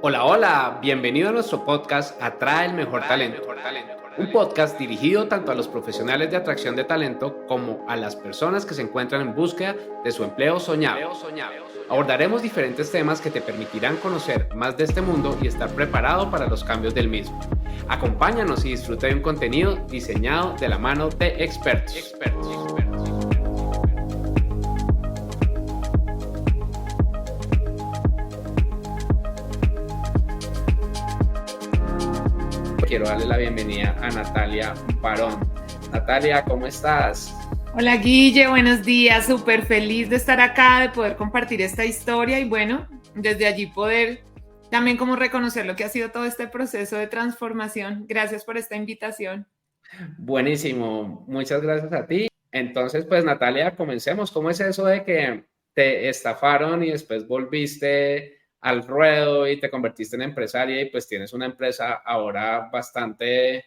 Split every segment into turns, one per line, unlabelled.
Hola, hola, bienvenido a nuestro podcast Atrae el Mejor Talento. Un podcast dirigido tanto a los profesionales de atracción de talento como a las personas que se encuentran en búsqueda de su empleo soñado. Abordaremos diferentes temas que te permitirán conocer más de este mundo y estar preparado para los cambios del mismo. Acompáñanos y disfruta de un contenido diseñado de la mano de expertos. Quiero darle la bienvenida a Natalia Barón. Natalia, ¿cómo estás?
Hola Guille, buenos días, súper feliz de estar acá, de poder compartir esta historia y bueno, desde allí poder también como reconocer lo que ha sido todo este proceso de transformación. Gracias por esta invitación.
Buenísimo, muchas gracias a ti. Entonces, pues Natalia, comencemos. ¿Cómo es eso de que te estafaron y después volviste al ruedo y te convertiste en empresaria y pues tienes una empresa ahora bastante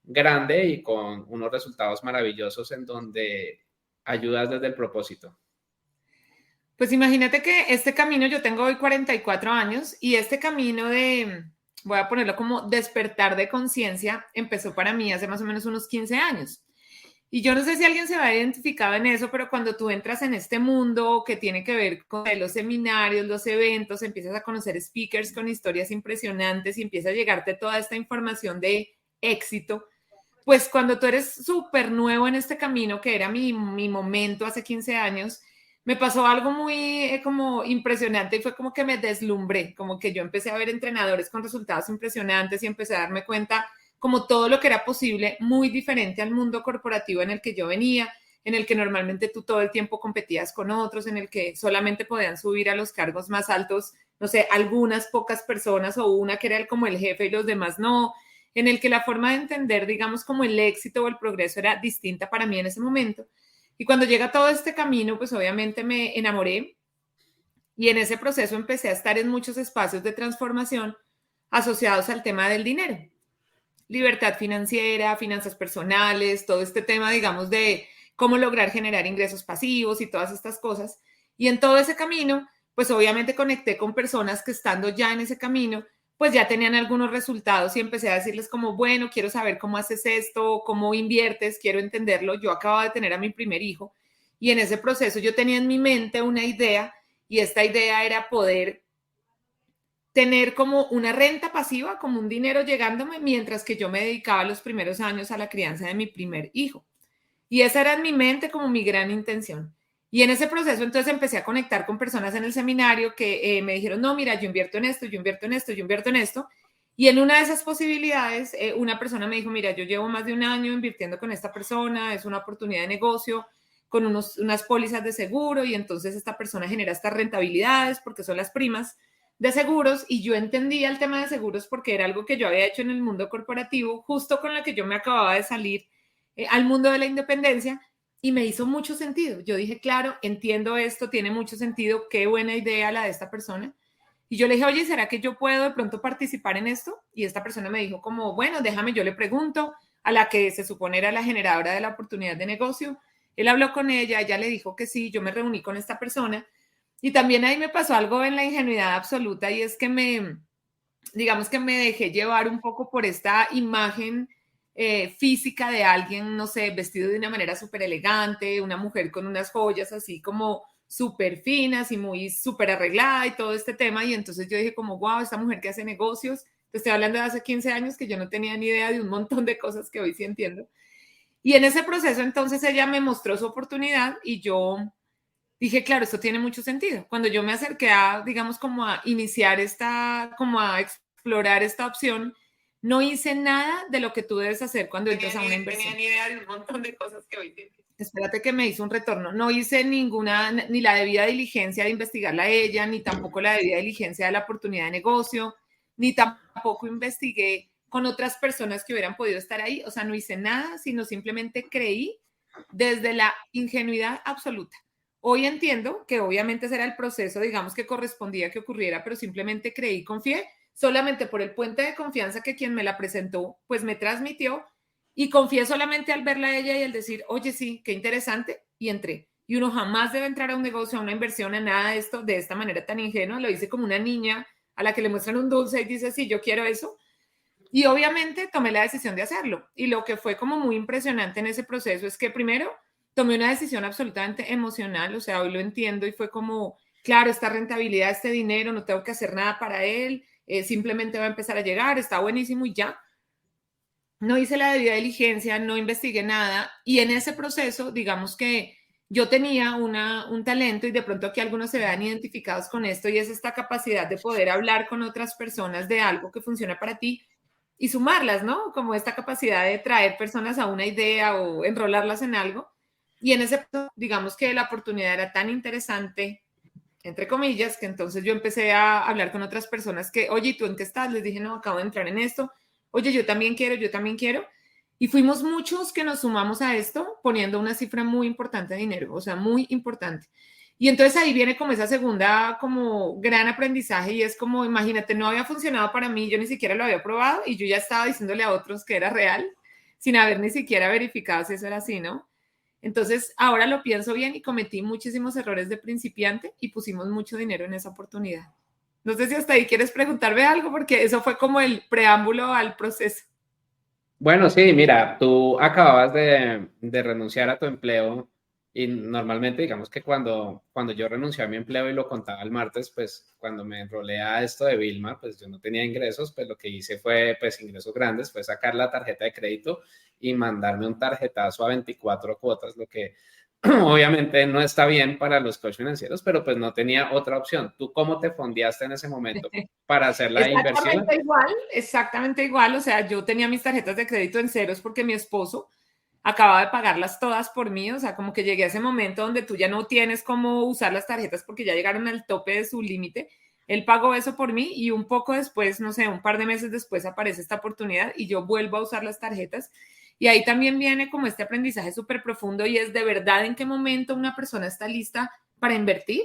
grande y con unos resultados maravillosos en donde ayudas desde el propósito?
Pues imagínate que este camino, yo tengo hoy 44 años y este camino de, voy a ponerlo como despertar de conciencia, empezó para mí hace más o menos unos 15 años. Y yo no sé si alguien se va a identificar en eso, pero cuando tú entras en este mundo que tiene que ver con los seminarios, los eventos, empiezas a conocer speakers con historias impresionantes y empieza a llegarte toda esta información de éxito, pues cuando tú eres súper nuevo en este camino, que era mi momento hace 15 años, me pasó algo muy como impresionante y fue como que me deslumbré, como que yo empecé a ver entrenadores con resultados impresionantes y empecé a darme cuenta como todo lo que era posible, muy diferente al mundo corporativo en el que yo venía, en el que normalmente tú todo el tiempo competías con otros, en el que solamente podían subir a los cargos más altos, no sé, algunas pocas personas o una que era como el jefe y los demás no, en el que la forma de entender, digamos, como el éxito o el progreso era distinta para mí en ese momento. Y cuando llega todo este camino, pues obviamente me enamoré y en ese proceso empecé a estar en muchos espacios de transformación asociados al tema del dinero. Libertad financiera, finanzas personales, todo este tema, digamos, de cómo lograr generar ingresos pasivos y todas estas cosas. Y en todo ese camino, pues obviamente conecté con personas que estando ya en ese camino, pues ya tenían algunos resultados y empecé a decirles como, bueno, quiero saber cómo haces esto, cómo inviertes, quiero entenderlo. Yo acababa de tener a mi primer hijo y en ese proceso yo tenía en mi mente una idea y esta idea era poder tener como una renta pasiva, como un dinero llegándome mientras que yo me dedicaba los primeros años a la crianza de mi primer hijo. Y esa era en mi mente como mi gran intención. Y en ese proceso entonces empecé a conectar con personas en el seminario que me dijeron, no, mira, yo invierto en esto, yo invierto en esto, yo invierto en esto. Y en una de esas posibilidades, una persona me dijo, mira, yo llevo más de un año invirtiendo con esta persona, es una oportunidad de negocio con unas pólizas de seguro y entonces esta persona genera estas rentabilidades porque son las primas de seguros y yo entendía el tema de seguros porque era algo que yo había hecho en el mundo corporativo, justo con lo que yo me acababa de salir al mundo de la independencia y me hizo mucho sentido. Yo dije, claro, entiendo esto, tiene mucho sentido, qué buena idea la de esta persona. Y yo le dije, oye, ¿será que yo puedo de pronto participar en esto? Y esta persona me dijo como, bueno, déjame, yo le pregunto a la que se supone era la generadora de la oportunidad de negocio. Él habló con ella, ella le dijo que sí, yo me reuní con esta persona y también ahí me pasó algo en la ingenuidad absoluta y es que digamos que me dejé llevar un poco por esta imagen física de alguien, no sé, vestido de una manera súper elegante, una mujer con unas joyas así como súper finas y muy súper arreglada y todo este tema. Y entonces yo dije como, wow, esta mujer que hace negocios, te estoy hablando de hace 15 años que yo no tenía ni idea de un montón de cosas que hoy sí entiendo. Y en ese proceso entonces ella me mostró su oportunidad y yo dije, claro, esto tiene mucho sentido. Cuando yo me acerqué a, digamos, como a iniciar como a explorar esta opción, no hice nada de lo que tú debes hacer cuando entras a una inversión.
Tenía ni idea de un montón de cosas que hoy tienes.
Espérate que me hizo un retorno. No hice ninguna, ni la debida diligencia de investigarla a ella, ni tampoco la debida diligencia de la oportunidad de negocio, ni tampoco investigué con otras personas que hubieran podido estar ahí. O sea, no hice nada, sino simplemente creí desde la ingenuidad absoluta. Hoy entiendo que obviamente ese era el proceso, digamos, que correspondía que ocurriera, pero simplemente creí, confié, solamente por el puente de confianza que quien me la presentó, pues me transmitió y confié solamente al verla a ella y al decir, oye, sí, qué interesante, y entré. Y uno jamás debe entrar a un negocio, a una inversión, a nada de esto, de esta manera tan ingenua. Lo hice como una niña a la que le muestran un dulce y dice, sí, yo quiero eso. Y obviamente tomé la decisión de hacerlo. Y lo que fue como muy impresionante en ese proceso es que primero tomé una decisión absolutamente emocional, o sea, hoy lo entiendo y fue como, claro, esta rentabilidad, este dinero, no tengo que hacer nada para él, simplemente va a empezar a llegar, está buenísimo y ya. No hice la debida diligencia, no investigué nada y en ese proceso, digamos que yo tenía un talento y de pronto que algunos se vean identificados con esto y es esta capacidad de poder hablar con otras personas de algo que funciona para ti y sumarlas, ¿no? Como esta capacidad de traer personas a una idea o enrolarlas en algo. Y en ese punto, digamos que la oportunidad era tan interesante, entre comillas, que entonces yo empecé a hablar con otras personas que, oye, ¿y tú en qué estás? Les dije, no, acabo de entrar en esto. Oye, yo también quiero, yo también quiero. Y fuimos muchos que nos sumamos a esto poniendo una cifra muy importante de dinero, o sea, muy importante. Y entonces ahí viene como esa segunda, como gran aprendizaje y es como, imagínate, no había funcionado para mí, yo ni siquiera lo había probado y yo ya estaba diciéndole a otros que era real, sin haber ni siquiera verificado si eso era así, ¿no? Entonces, ahora lo pienso bien y cometí muchísimos errores de principiante y pusimos mucho dinero en esa oportunidad. No sé si hasta ahí quieres preguntarme algo, porque eso fue como el preámbulo al proceso.
Bueno, sí, mira, tú acababas de renunciar a tu empleo y normalmente digamos que cuando yo renuncié a mi empleo y lo contaba el martes, pues cuando me enrolé a esto de Vilma, pues yo no tenía ingresos, pues lo que hice fue, pues ingresos grandes, fue sacar la tarjeta de crédito y mandarme un tarjetazo a 24 cuotas, lo que obviamente no está bien para los coaches financieros, pero pues no tenía otra opción. ¿Tú cómo te fondeaste en ese momento para hacer la inversión?
Exactamente igual. O sea, yo tenía mis tarjetas de crédito en ceros porque mi esposo acababa de pagarlas todas por mí. O sea, como que llegué a ese momento donde tú ya no tienes cómo usar las tarjetas porque ya llegaron al tope de su límite. Él pagó eso por mí y un poco después, no sé, un par de meses después aparece esta oportunidad y yo vuelvo a usar las tarjetas. Y ahí también viene como este aprendizaje súper profundo y es de verdad en qué momento una persona está lista para invertir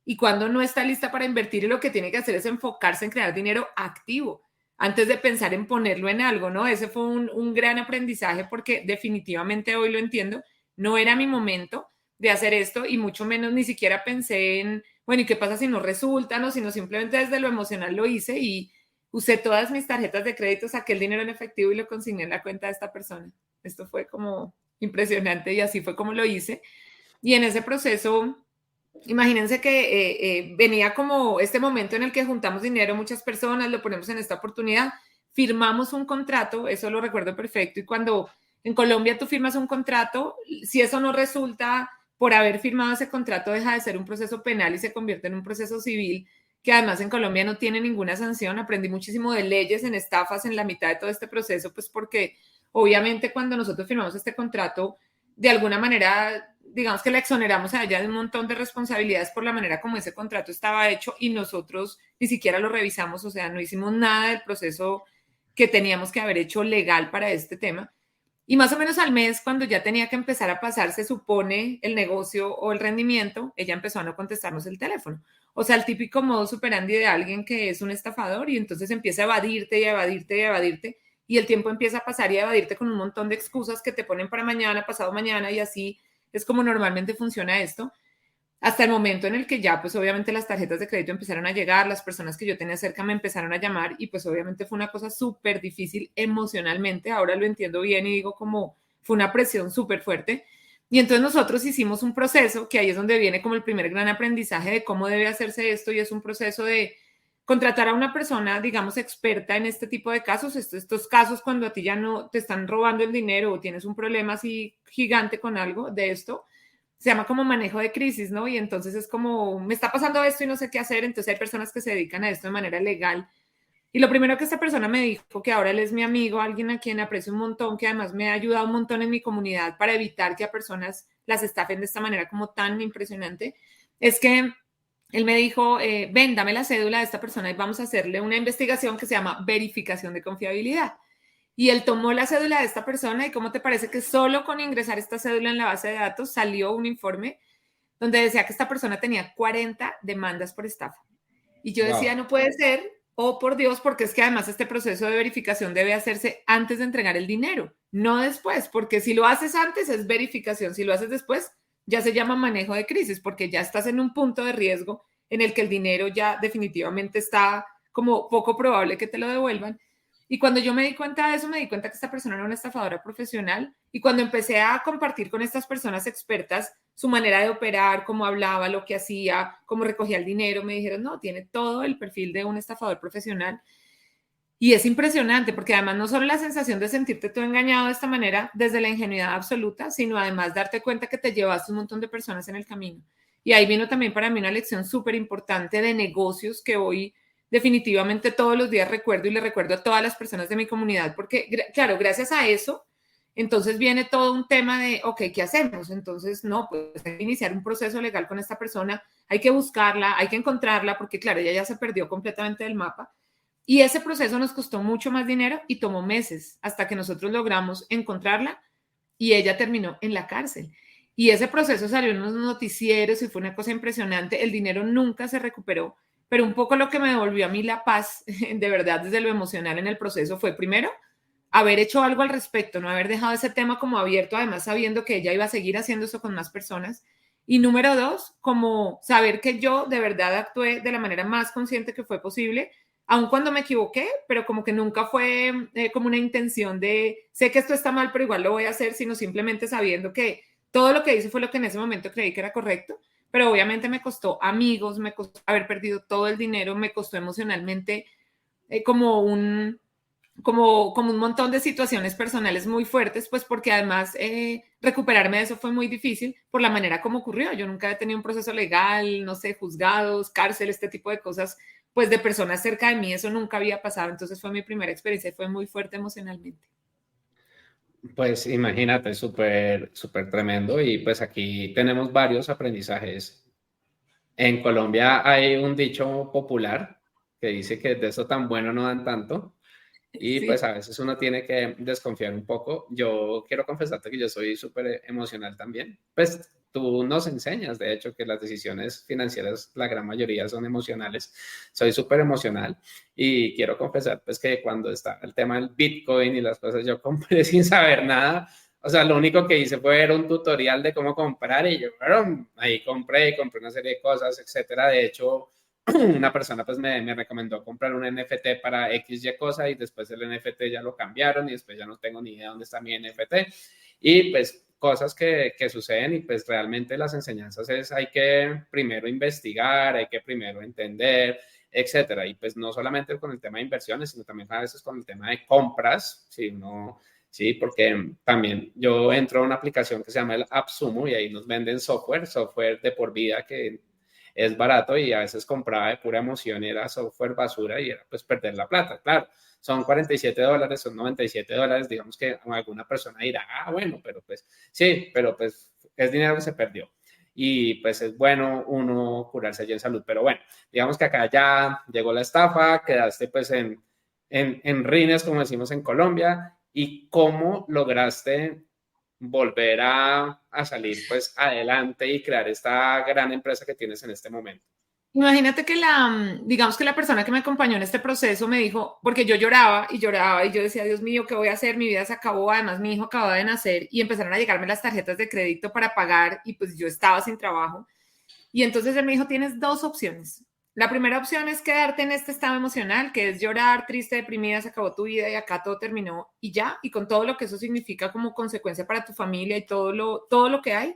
y cuando no está lista para invertir y lo que tiene que hacer es enfocarse en crear dinero activo antes de pensar en ponerlo en algo, ¿no? Ese fue un gran aprendizaje porque definitivamente hoy lo entiendo, no era mi momento de hacer esto y mucho menos ni siquiera pensé en, bueno, ¿y qué pasa si no resulta? No, sino simplemente desde lo emocional lo hice y usé todas mis tarjetas de crédito, saqué el dinero en efectivo y lo consigné en la cuenta de esta persona. Esto fue como impresionante y así fue como lo hice. Y en ese proceso, imagínense que venía como este momento en el que juntamos dinero, muchas personas, lo ponemos en esta oportunidad, firmamos un contrato, eso lo recuerdo perfecto, y cuando en Colombia tú firmas un contrato, si eso no resulta por haber firmado ese contrato, deja de ser un proceso penal y se convierte en un proceso civil, que además en Colombia no tiene ninguna sanción. Aprendí muchísimo de leyes en estafas en la mitad de todo este proceso, pues porque obviamente cuando nosotros firmamos este contrato, de alguna manera, digamos que le exoneramos a ella de un montón de responsabilidades por la manera como ese contrato estaba hecho y nosotros ni siquiera lo revisamos, o sea, no hicimos nada del proceso que teníamos que haber hecho legal para este tema. Y más o menos al mes, cuando ya tenía que empezar a pasar, se supone, el negocio o el rendimiento, ella empezó a no contestarnos el teléfono. O sea, el típico modo superandi de alguien que es un estafador y entonces empieza a evadirte y a evadirte y a evadirte y el tiempo empieza a pasar y a evadirte con un montón de excusas que te ponen para mañana, pasado mañana y así es como normalmente funciona esto. Hasta el momento en el que ya, pues obviamente las tarjetas de crédito empezaron a llegar, las personas que yo tenía cerca me empezaron a llamar y pues obviamente fue una cosa súper difícil emocionalmente, ahora lo entiendo bien y digo como fue una presión súper fuerte. Y entonces nosotros hicimos un proceso, que ahí es donde viene como el primer gran aprendizaje de cómo debe hacerse esto y es un proceso de contratar a una persona, digamos, experta en este tipo de casos, estos casos cuando a ti ya no te están robando el dinero o tienes un problema así gigante con algo de esto, se llama como manejo de crisis, ¿no? Y entonces es como, me está pasando esto y no sé qué hacer, entonces hay personas que se dedican a esto de manera legal. Y lo primero que esta persona me dijo, que ahora él es mi amigo, alguien a quien aprecio un montón, que además me ha ayudado un montón en mi comunidad para evitar que a personas las estafen de esta manera como tan impresionante, es que él me dijo, ven, dame la cédula de esta persona y vamos a hacerle una investigación que se llama verificación de confiabilidad. Y él tomó la cédula de esta persona y ¿cómo te parece que solo con ingresar esta cédula en la base de datos salió un informe donde decía que esta persona tenía 40 demandas por estafa? Y yo decía,
Wow.
no puede ser, oh por Dios, porque es que además este proceso de verificación debe hacerse antes de entregar el dinero, no después, porque si lo haces antes es verificación, si lo haces después ya se llama manejo de crisis, porque ya estás en un punto de riesgo en el que el dinero ya definitivamente está como poco probable que te lo devuelvan. Y cuando yo me di cuenta de eso, me di cuenta que esta persona era una estafadora profesional. Y cuando empecé a compartir con estas personas expertas su manera de operar, cómo hablaba, lo que hacía, cómo recogía el dinero, me dijeron, no, tiene todo el perfil de un estafador profesional. Y es impresionante porque además no solo la sensación de sentirte tú engañado de esta manera desde la ingenuidad absoluta, sino además darte cuenta que te llevaste un montón de personas en el camino. Y ahí vino también para mí una lección súper importante de negocios que hoy definitivamente todos los días recuerdo y le recuerdo a todas las personas de mi comunidad, porque claro, gracias a eso, entonces viene todo un tema de, ok, ¿qué hacemos? Entonces, no, pues hay que iniciar un proceso legal con esta persona, hay que buscarla, hay que encontrarla, porque claro, ella ya se perdió completamente del mapa. Y ese proceso nos costó mucho más dinero y tomó meses hasta que nosotros logramos encontrarla y ella terminó en la cárcel. Y ese proceso salió en los noticieros y fue una cosa impresionante. El dinero nunca se recuperó, pero un poco lo que me devolvió a mí la paz, de verdad, desde lo emocional en el proceso fue primero haber hecho algo al respecto, no haber dejado ese tema como abierto, además sabiendo que ella iba a seguir haciendo eso con más personas. Y número dos, como saber que yo de verdad actué de la manera más consciente que fue posible, aun cuando me equivoqué, pero como que nunca fue como una intención de, sé que esto está mal, pero igual lo voy a hacer, sino simplemente sabiendo que todo lo que hice fue lo que en ese momento creí que era correcto, pero obviamente me costó amigos, me costó haber perdido todo el dinero, me costó emocionalmente como un montón de situaciones personales muy fuertes, pues porque además recuperarme de eso fue muy difícil por la manera como ocurrió. Yo nunca he tenido un proceso legal, no sé, juzgados, cárcel, este tipo de cosas, pues de personas cerca de mí, eso nunca había pasado. Entonces fue mi primera experiencia y fue muy fuerte emocionalmente.
Pues imagínate, súper, súper tremendo. Y pues aquí tenemos varios aprendizajes. En Colombia hay un dicho popular que dice que de eso tan bueno no dan tanto. Y pues
Sí.
a veces uno tiene que desconfiar un poco. Yo quiero confesarte que yo soy súper emocional también. Pues tú nos enseñas, de hecho, que las decisiones financieras, la gran mayoría son emocionales. Soy súper emocional y quiero confesar pues que cuando está el tema del Bitcoin y las cosas, yo compré sin saber nada. O sea, lo único que hice fue ver un tutorial de cómo comprar y yo, bueno, ahí compré una serie de cosas, etcétera. De hecho, una persona pues me recomendó comprar un NFT para XY cosa y después el NFT ya lo cambiaron y después ya no tengo ni idea dónde está mi NFT y pues cosas que suceden y pues realmente las enseñanzas es hay que primero investigar, hay que primero entender, etcétera. Y pues no solamente con el tema de inversiones, sino también a veces con el tema de compras, si uno... Sí, porque también yo entro a una aplicación que se llama el AppSumo y ahí nos venden software de por vida que es barato y a veces compraba de pura emoción y era software basura y era pues perder la plata, claro. Son $47, son $97, digamos que alguna persona dirá, ah, bueno, pero pues sí, pero pues es dinero que se perdió. Y pues es bueno uno curarse allí en salud, pero bueno, digamos que acá ya llegó la estafa, quedaste pues en rines, como decimos en Colombia, y cómo lograste volver a salir pues adelante y crear esta gran empresa que tienes en este momento.
Imagínate que digamos que la persona que me acompañó en este proceso me dijo, porque yo lloraba y yo decía, Dios mío, ¿qué voy a hacer? Mi vida se acabó, además mi hijo acababa de nacer y empezaron a llegarme las tarjetas de crédito para pagar y pues yo estaba sin trabajo. Y entonces él me dijo, tienes dos opciones. La primera opción es quedarte en este estado emocional, que es llorar, triste, deprimida, se acabó tu vida y acá todo terminó y ya, y con todo lo que eso significa como consecuencia para tu familia y todo lo que hay.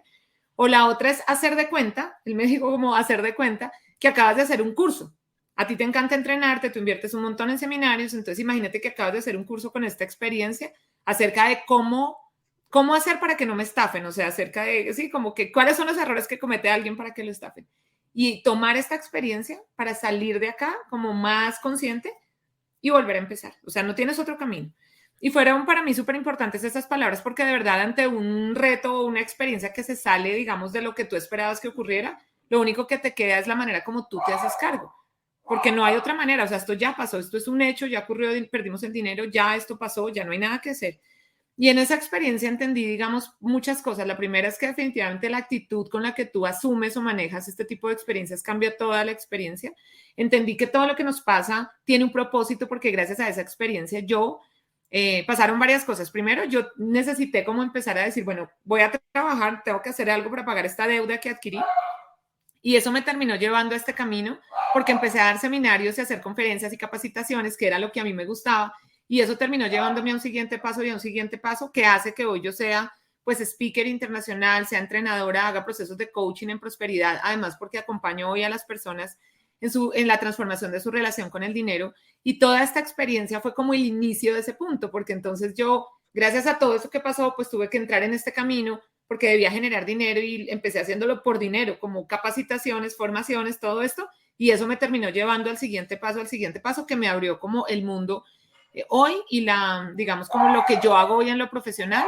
O la otra es hacer de cuenta, él me dijo como hacer de cuenta que acabas de hacer un curso. A ti te encanta entrenarte, tú inviertes un montón en seminarios, entonces imagínate que acabas de hacer un curso con esta experiencia acerca de cómo hacer para que no me estafen, o sea, acerca de, sí, como que cuáles son los errores que comete alguien para que lo estafen. Y tomar esta experiencia para salir de acá como más consciente y volver a empezar. O sea, no tienes otro camino. Y fueron para mí súper importantes estas palabras porque de verdad ante un reto o una experiencia que se sale, digamos, de lo que tú esperabas que ocurriera, lo único que te queda es la manera como tú te haces cargo. Porque no hay otra manera, o sea, esto ya pasó, esto es un hecho, ya ocurrió, perdimos el dinero, ya esto pasó, ya no hay nada que hacer. Y en esa experiencia entendí, digamos, muchas cosas. La primera es que definitivamente la actitud con la que tú asumes o manejas este tipo de experiencias cambia toda la experiencia. Entendí que todo lo que nos pasa tiene un propósito porque gracias a esa experiencia yo pasaron varias cosas. Primero, yo necesité como empezar a decir, bueno, voy a trabajar, tengo que hacer algo para pagar esta deuda que adquirí. Y eso me terminó llevando a este camino porque empecé a dar seminarios y a hacer conferencias y capacitaciones, que era lo que a mí me gustaba. Y eso terminó llevándome a un siguiente paso y a un siguiente paso que hace que hoy yo sea pues speaker internacional, sea entrenadora, haga procesos de coaching en prosperidad, además porque acompaño hoy a las personas en la transformación de su relación con el dinero. Y toda esta experiencia fue como el inicio de ese punto, porque entonces yo, gracias a todo eso que pasó, pues tuve que entrar en este camino porque debía generar dinero y empecé haciéndolo por dinero, como capacitaciones, formaciones, todo esto, y eso me terminó llevando al siguiente paso que me abrió como el mundo hoy y digamos, como lo que yo hago hoy en lo profesional,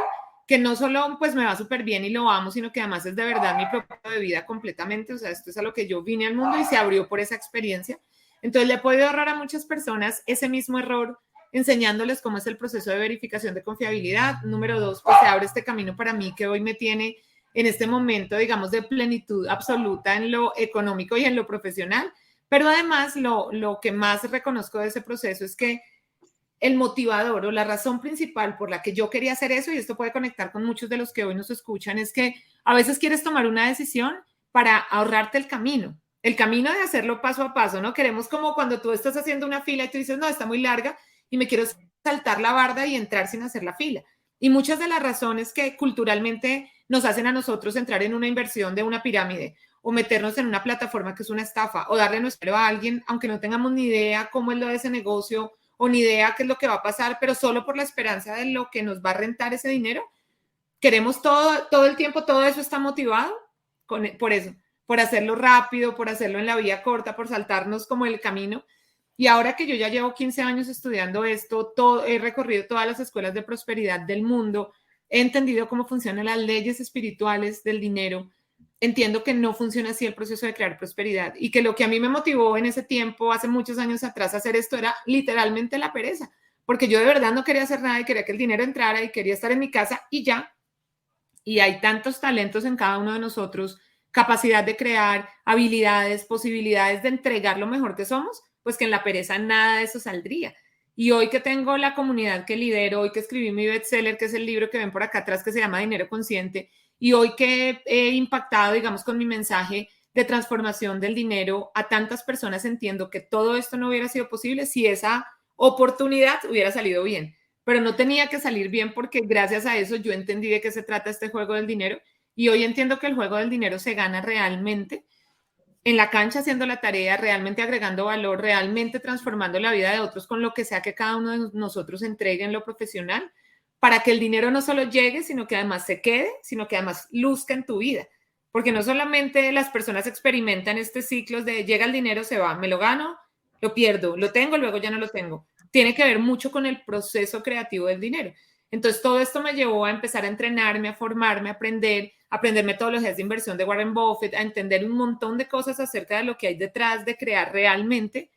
que no solo pues me va súper bien y lo amo, sino que además es de verdad mi propósito de vida completamente, o sea, esto es a lo que yo vine al mundo y se abrió por esa experiencia. Entonces le he podido ahorrar a muchas personas ese mismo error, enseñándoles cómo es el proceso de verificación de confiabilidad. Número 2, pues se abre este camino para mí que hoy me tiene en este momento, digamos, de plenitud absoluta en lo económico y en lo profesional. Pero además lo que más reconozco de ese proceso es que el motivador o la razón principal por la que yo quería hacer eso, y esto puede conectar con muchos de los que hoy nos escuchan, es que a veces quieres tomar una decisión para ahorrarte el camino de hacerlo paso a paso, ¿no? Queremos como cuando tú estás haciendo una fila y tú dices, no, está muy larga y me quiero saltar la barda y entrar sin hacer la fila. Y muchas de las razones que culturalmente nos hacen a nosotros entrar en una inversión de una pirámide o meternos en una plataforma que es una estafa o darle nuestro dinero a alguien, aunque no tengamos ni idea cómo es lo de ese negocio o ni idea qué es lo que va a pasar, pero solo por la esperanza de lo que nos va a rentar ese dinero, queremos todo el tiempo, todo eso está motivado por eso, por hacerlo rápido, por hacerlo en la vía corta, por saltarnos como el camino. Y ahora que yo ya llevo 15 años estudiando esto, he recorrido todas las escuelas de prosperidad del mundo, he entendido cómo funcionan las leyes espirituales del dinero, entiendo que no funciona así el proceso de crear prosperidad y que lo que a mí me motivó en ese tiempo, hace muchos años atrás, a hacer esto era literalmente la pereza, porque yo de verdad no quería hacer nada y quería que el dinero entrara y quería estar en mi casa y ya. Y hay tantos talentos en cada uno de nosotros, capacidad de crear, habilidades, posibilidades de entregar lo mejor que somos, pues que en la pereza nada de eso saldría. Y hoy que tengo la comunidad que lidero, hoy que escribí mi bestseller, que es el libro que ven por acá atrás, que se llama Dinero Consciente, y hoy que he impactado, digamos, con mi mensaje de transformación del dinero a tantas personas, entiendo que todo esto no hubiera sido posible si esa oportunidad hubiera salido bien. Pero no tenía que salir bien porque gracias a eso yo entendí de qué se trata este juego del dinero y hoy entiendo que el juego del dinero se gana realmente en la cancha haciendo la tarea, realmente agregando valor, realmente transformando la vida de otros con lo que sea que cada uno de nosotros entregue en lo profesional, para que el dinero no solo llegue, sino que además se quede, sino que además luzca en tu vida. Porque no solamente las personas experimentan este ciclo de llega el dinero, se va, me lo gano, lo pierdo, lo tengo, luego ya no lo tengo. Tiene que ver mucho con el proceso creativo del dinero. Entonces, todo esto me llevó a empezar a entrenarme, a formarme, a aprender metodologías de inversión de Warren Buffett, a entender un montón de cosas acerca de lo que hay detrás de crear realmente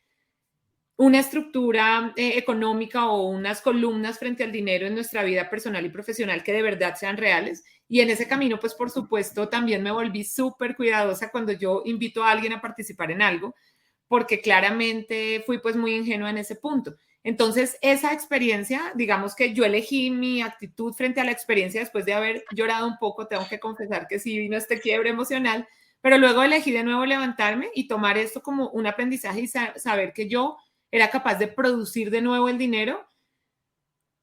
una estructura económica o unas columnas frente al dinero en nuestra vida personal y profesional que de verdad sean reales. Y en ese camino, pues por supuesto, también me volví súper cuidadosa cuando yo invito a alguien a participar en algo, porque claramente fui pues muy ingenua en ese punto. Entonces, esa experiencia, digamos que yo elegí mi actitud frente a la experiencia después de haber llorado un poco, tengo que confesar que sí vino este quiebre emocional, pero luego elegí de nuevo levantarme y tomar esto como un aprendizaje y saber que yo era capaz de producir de nuevo el dinero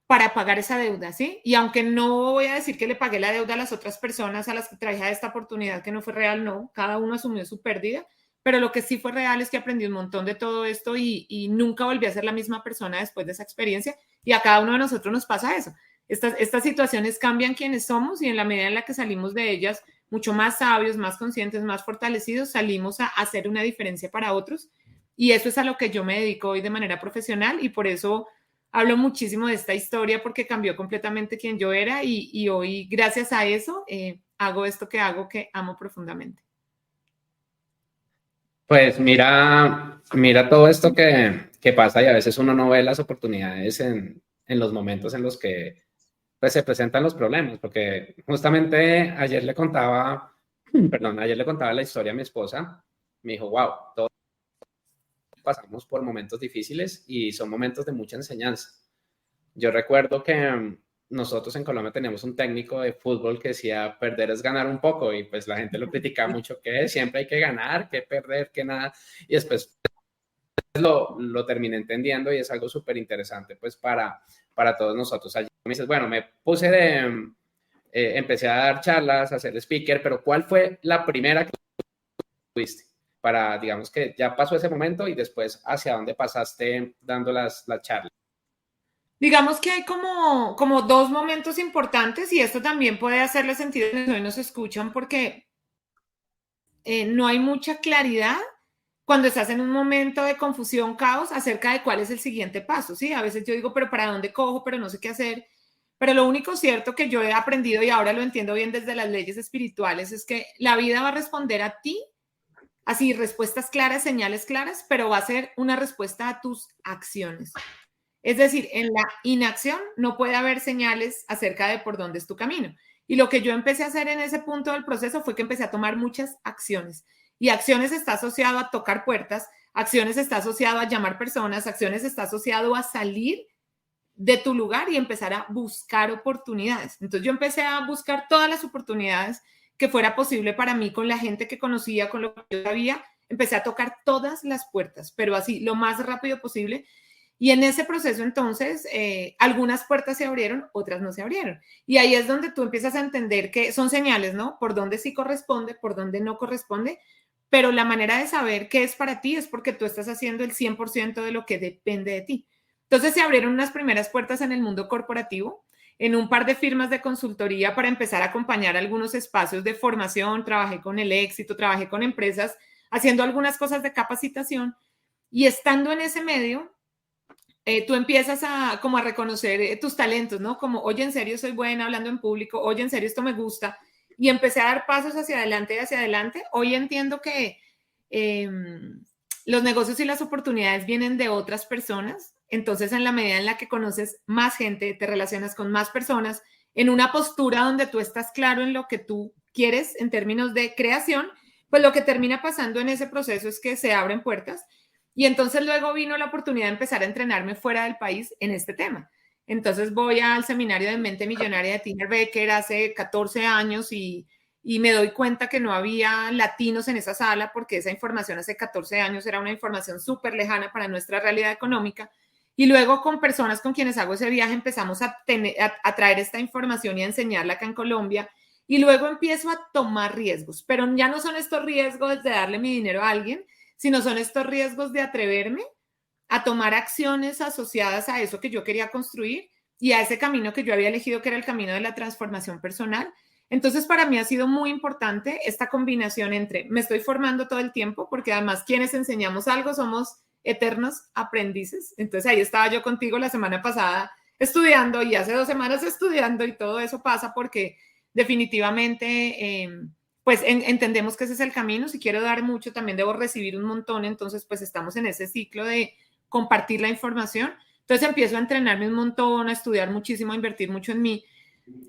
para pagar esa deuda, ¿sí? Y aunque no voy a decir que le pagué la deuda a las otras personas a las que traje a esta oportunidad que no fue real, no, cada uno asumió su pérdida, pero lo que sí fue real es que aprendí un montón de todo esto y nunca volví a ser la misma persona después de esa experiencia y a cada uno de nosotros nos pasa eso. Estas situaciones cambian quienes somos y en la medida en la que salimos de ellas, mucho más sabios, más conscientes, más fortalecidos, salimos a hacer una diferencia para otros y eso es a lo que yo me dedico hoy de manera profesional y por eso hablo muchísimo de esta historia porque cambió completamente quién yo era y hoy gracias a eso hago esto que hago que amo profundamente.
Pues mira todo esto que pasa y a veces uno no ve las oportunidades en los momentos en los que pues, se presentan los problemas, porque justamente ayer le contaba la historia a mi esposa, me dijo, wow, todos pasamos por momentos difíciles y son momentos de mucha enseñanza. Yo recuerdo que nosotros en Colombia teníamos un técnico de fútbol que decía, perder es ganar un poco, y pues la gente lo criticaba mucho, que siempre hay que ganar, que perder, que nada, y después lo terminé entendiendo y es algo súper interesante pues para todos nosotros. Allí me dices, bueno, me puse empecé a dar charlas, a ser speaker, pero ¿cuál fue la primera que tuviste? Para, digamos que ya pasó ese momento y después hacia dónde pasaste dando las charlas.
Digamos que hay como dos momentos importantes y esto también puede hacerle sentido a quienes hoy nos escuchan porque no hay mucha claridad cuando estás en un momento de confusión, caos, acerca de cuál es el siguiente paso, ¿sí? A veces yo digo, pero ¿para dónde cojo? Pero no sé qué hacer. Pero lo único cierto que yo he aprendido y ahora lo entiendo bien desde las leyes espirituales es que la vida va a responder a ti, así, respuestas claras, señales claras, pero va a ser una respuesta a tus acciones. Es decir, en la inacción no puede haber señales acerca de por dónde es tu camino. Y lo que yo empecé a hacer en ese punto del proceso fue que empecé a tomar muchas acciones. Y acciones está asociado a tocar puertas, acciones está asociado a llamar personas, acciones está asociado a salir de tu lugar y empezar a buscar oportunidades. Entonces yo empecé a buscar todas las oportunidades que fuera posible para mí con la gente que conocía, con lo que yo sabía. Empecé a tocar todas las puertas, pero así, lo más rápido posible. Y en ese proceso, entonces, algunas puertas se abrieron, otras no se abrieron. Y ahí es donde tú empiezas a entender que son señales, ¿no? Por dónde sí corresponde, por dónde no corresponde, pero la manera de saber qué es para ti es porque tú estás haciendo el 100% de lo que depende de ti. Entonces se abrieron unas primeras puertas en el mundo corporativo, en un par de firmas de consultoría para empezar a acompañar algunos espacios de formación, trabajé con el éxito, trabajé con empresas, haciendo algunas cosas de capacitación y estando en ese medio, tú empiezas como a reconocer tus talentos, ¿no? Como, oye, en serio soy buena hablando en público, oye, en serio esto me gusta. Y empecé a dar pasos hacia adelante y hacia adelante. Hoy entiendo que los negocios y las oportunidades vienen de otras personas. Entonces, en la medida en la que conoces más gente, te relacionas con más personas, en una postura donde tú estás claro en lo que tú quieres en términos de creación, pues lo que termina pasando en ese proceso es que se abren puertas. Y entonces luego vino la oportunidad de empezar a entrenarme fuera del país en este tema. Entonces voy al seminario de mente millonaria de Tina Becker hace 14 años y me doy cuenta que no había latinos en esa sala porque esa información hace 14 años era una información súper lejana para nuestra realidad económica. Y luego con personas con quienes hago ese viaje empezamos a traer esta información y a enseñarla acá en Colombia. Y luego empiezo a tomar riesgos, pero ya no son estos riesgos de darle mi dinero a alguien, sino son estos riesgos de atreverme a tomar acciones asociadas a eso que yo quería construir y a ese camino que yo había elegido, que era el camino de la transformación personal. Entonces, para mí ha sido muy importante esta combinación entre me estoy formando todo el tiempo, porque además quienes enseñamos algo somos eternos aprendices. Entonces, ahí estaba yo contigo la semana pasada estudiando y hace 2 semanas estudiando y todo eso pasa porque definitivamente pues entendemos que ese es el camino. Si quiero dar mucho, también debo recibir un montón. Entonces, pues estamos en ese ciclo de compartir la información. Entonces empiezo a entrenarme un montón, a estudiar muchísimo, a invertir mucho en mí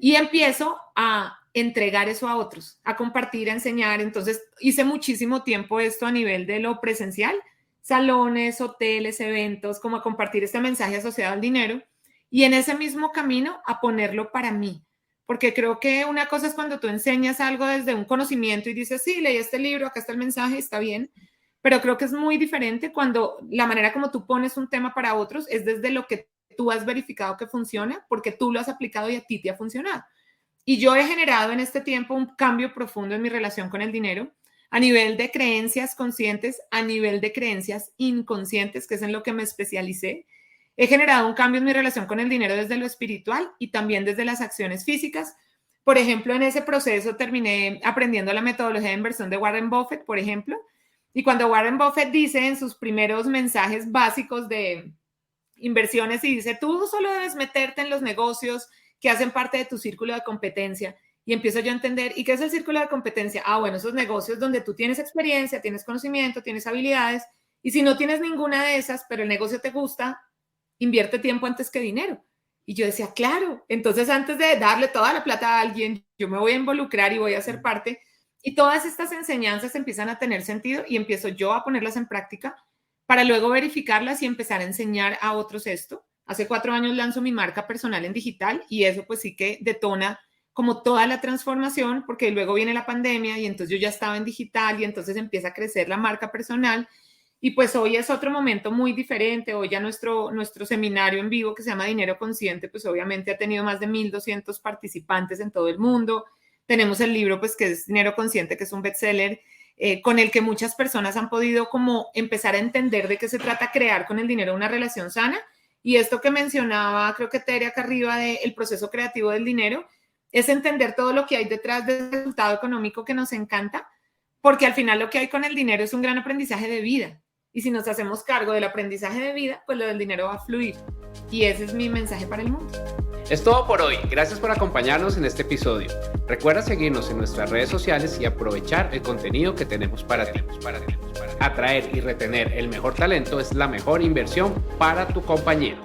y empiezo a entregar eso a otros, a compartir, a enseñar. Entonces hice muchísimo tiempo esto a nivel de lo presencial, salones, hoteles, eventos, como a compartir este mensaje asociado al dinero y en ese mismo camino a ponerlo para mí. Porque creo que una cosa es cuando tú enseñas algo desde un conocimiento y dices, sí, leí este libro, acá está el mensaje, está bien. Pero creo que es muy diferente cuando la manera como tú pones un tema para otros es desde lo que tú has verificado que funciona, porque tú lo has aplicado y a ti te ha funcionado. Y yo he generado en este tiempo un cambio profundo en mi relación con el dinero, a nivel de creencias conscientes, a nivel de creencias inconscientes, que es en lo que me especialicé. He generado un cambio en mi relación con el dinero desde lo espiritual y también desde las acciones físicas. Por ejemplo, en ese proceso terminé aprendiendo la metodología de inversión de Warren Buffett, por ejemplo. Y cuando Warren Buffett dice en sus primeros mensajes básicos de inversiones y dice, tú solo debes meterte en los negocios que hacen parte de tu círculo de competencia. Y empiezo yo a entender, ¿y qué es el círculo de competencia? Ah, bueno, esos negocios donde tú tienes experiencia, tienes conocimiento, tienes habilidades. Y si no tienes ninguna de esas, pero el negocio te gusta, invierte tiempo antes que dinero. Y yo decía, claro, entonces antes de darle toda la plata a alguien, yo me voy a involucrar y voy a ser parte. Y todas estas enseñanzas empiezan a tener sentido y empiezo yo a ponerlas en práctica para luego verificarlas y empezar a enseñar a otros esto, Hace 4 años lanzo mi marca personal en digital y eso pues sí que detona como toda la transformación, porque luego viene la pandemia y entonces yo ya estaba en digital y entonces empieza a crecer la marca personal. Y pues hoy es otro momento muy diferente. Hoy ya nuestro seminario en vivo que se llama Dinero Consciente, pues obviamente ha tenido más de 1,200 participantes en todo el mundo. Tenemos el libro pues que es Dinero Consciente, que es un bestseller con el que muchas personas han podido como empezar a entender de qué se trata crear con el dinero una relación sana. Y esto que mencionaba, creo que Tere acá arriba, del proceso creativo del dinero, es entender todo lo que hay detrás del resultado económico que nos encanta, porque al final lo que hay con el dinero es un gran aprendizaje de vida. Y si nos hacemos cargo del aprendizaje de vida, pues lo del dinero va a fluir. Y ese es mi mensaje para el mundo.
Es todo por hoy. Gracias por acompañarnos en este episodio. Recuerda seguirnos en nuestras redes sociales y aprovechar el contenido que tenemos para ti. Atraer y retener el mejor talento es la mejor inversión para tu compañía.